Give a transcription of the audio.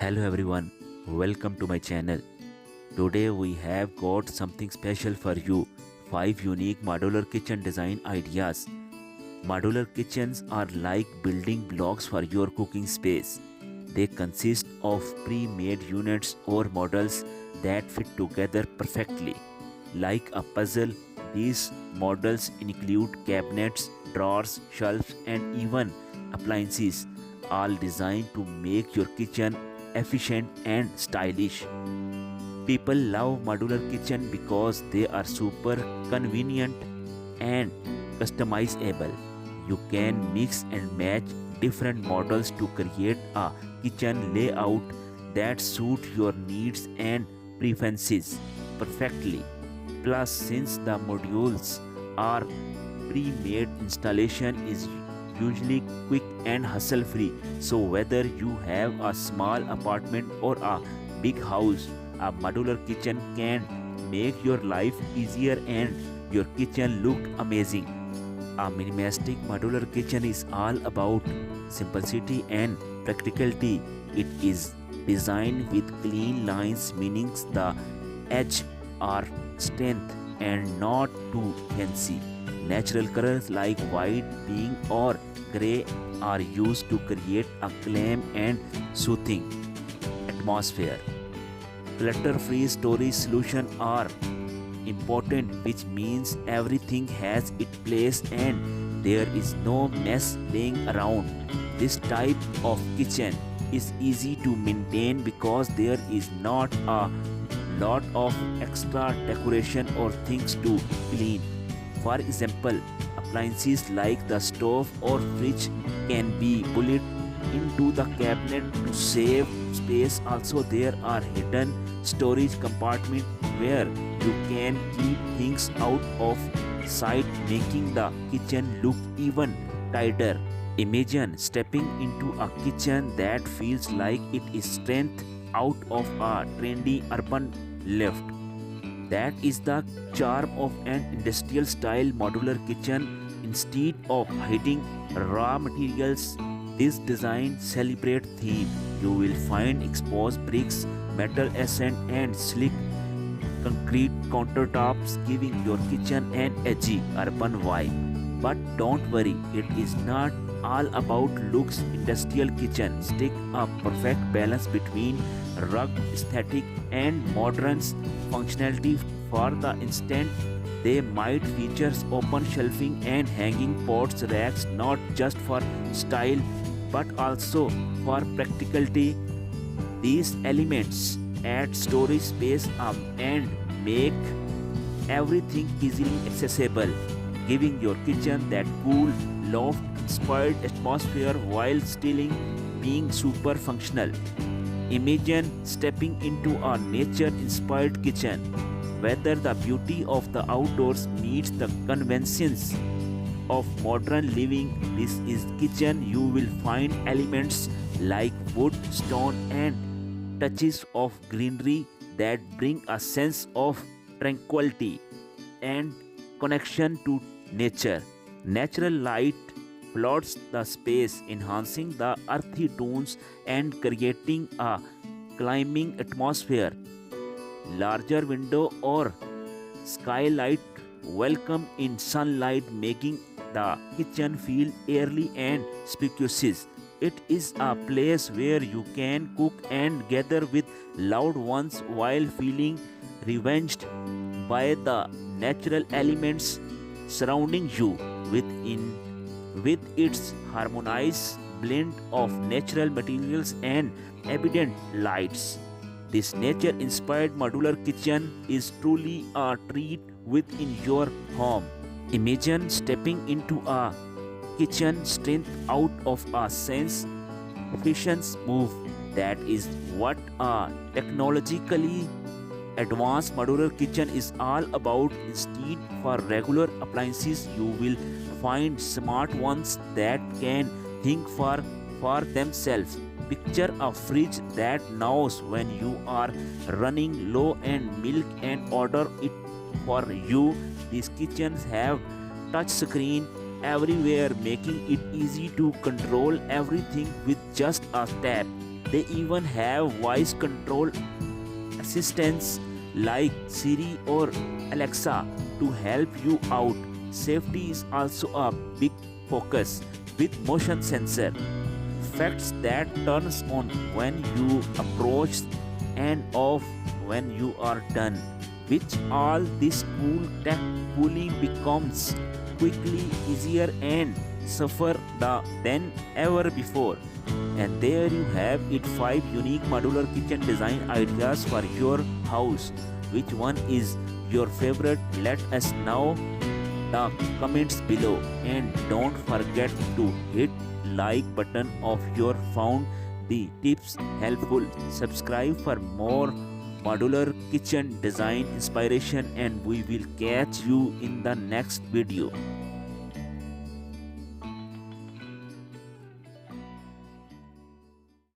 Hello everyone, welcome to my channel. Today we have got something special for you. 5 unique modular kitchen design ideas. Modular kitchens are like building blocks for your cooking space. They consist of pre-made units or models that fit together perfectly. Like a puzzle, these models include cabinets, drawers, shelves and even appliances, all designed to make your kitchen efficient and stylish. People love modular kitchen because they are super convenient and customizable. You can mix and match different models to create a kitchen layout that suit your needs and preferences perfectly. Plus, since the modules are pre-made, installation is usually quick and hassle-free. So whether you have a small apartment or a big house, a modular kitchen can make your life easier and your kitchen look amazing. A minimalistic modular kitchen is all about simplicity and practicality. It is designed with clean lines, meaning the edge are strength and not too fancy. Natural colors like white, pink or grey are used to create a calm and soothing atmosphere. Clutter-free storage solutions are important, which means everything has its place and there is no mess laying around. This type of kitchen is easy to maintain because there is not a lot of extra decoration or things to clean. For example, appliances like the stove or fridge can be pulled into the cabinet to save space. Also, there are hidden storage compartments where you can keep things out of sight, making the kitchen look even tidier. Imagine stepping into a kitchen that feels like it is strength out of a trendy urban loft. That is the charm of an industrial style modular kitchen. Instead of hiding raw materials, this design celebrates theme. You will find exposed bricks, metal accent and slick concrete countertops, giving your kitchen an edgy urban vibe. But don't worry, it is not all about looks. Industrial kitchen stick a perfect balance between rugged aesthetic and modern functionality. For the instant, they might feature open shelving and hanging pots racks, not just for style but also for practicality. These elements add storage space and make everything easily accessible, giving your kitchen that cool, loft-inspired atmosphere while still being super functional. Imagine stepping into a nature-inspired kitchen. Whether the beauty of the outdoors meets the conventions of modern living, this is kitchen. You will find elements like wood, stone and touches of greenery that bring a sense of tranquility and connection to nature. Natural light floods the space, enhancing the earthy tones and creating a climbing atmosphere. Larger window or skylight welcome in sunlight, making the kitchen feel airy and spacious. It is a place where you can cook and gather with loved ones while feeling revenged by the natural elements surrounding you. With its harmonized blend of natural materials and evident lights, this nature-inspired modular kitchen is truly a treat within your home. Imagine stepping into a kitchen strength out of a science fiction move. That is what a technologically advanced modular kitchen is all about. Instead for regular appliances, you will find smart ones that can think for themselves. Picture a fridge that knows when you are running low on milk and order it for you. These kitchens have touch screen everywhere, making it easy to control everything with just a tap. They even have voice control assistants like Siri or Alexa to help you out. Safety is also a big focus with motion sensor effects that turns on when you approach and off when you are done. Which all this cool tech fully becomes quickly easier and safer than ever before. And there you have it, 5 unique modular kitchen design ideas for your house. Which one is your favorite? Let us know the comments below, and don't forget to hit like button if you found the tips helpful. Subscribe for more modular kitchen design inspiration, and we will catch you in the next video.